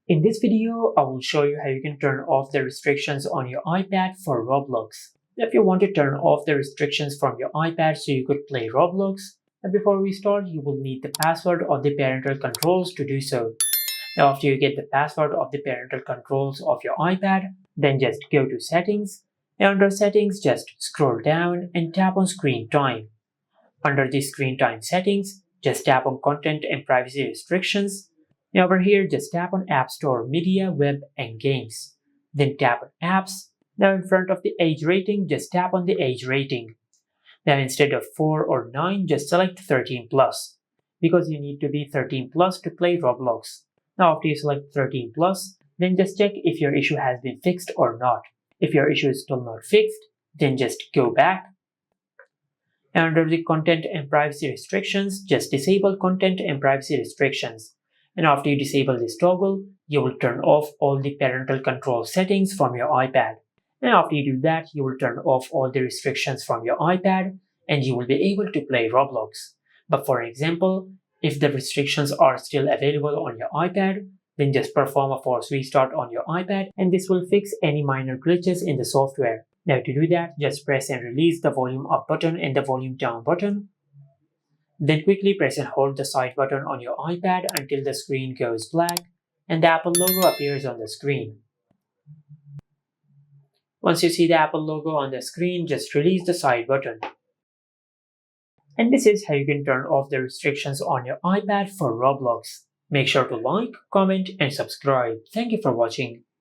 In this video, I will show you how you can turn off the restrictions on your iPad for Roblox. If you want to turn off the restrictions from your iPad so you could play Roblox, and before we start, you will need the password of the parental controls to do so. Now, after you get the password of the parental controls of your iPad, then just go to Settings, and under Settings, just scroll down and tap on Screen Time. Under the Screen Time settings, just tap on Content and Privacy Restrictions. Now over here, just tap on App Store, Media, Web, and Games. Then tap on Apps. Now in front of the age rating, just tap on the age rating. Now instead of 4 or 9, just select 13 plus, because you need to be 13 plus to play Roblox. Now after you select 13 plus, then just check if your issue has been fixed or not. If your issue is still not fixed, then just go back. And under the Content and Privacy Restrictions, just disable Content and Privacy Restrictions. And after you disable this toggle, you will turn off all the parental control settings from your iPad. And after you do that, you will turn off all the restrictions from your iPad and you will be able to play Roblox. But for example, if the restrictions are still available on your iPad, then just perform a force restart on your iPad and this will fix any minor glitches in the software. Now to do that, just press and release the volume up button and the volume down button. Then quickly press and hold the side button on your iPad until the screen goes black and the Apple logo appears on the screen. Once you see the Apple logo on the screen, just release the side button. And this is how you can turn off the restrictions on your iPad for Roblox. Make sure to like, comment, and subscribe. Thank you for watching.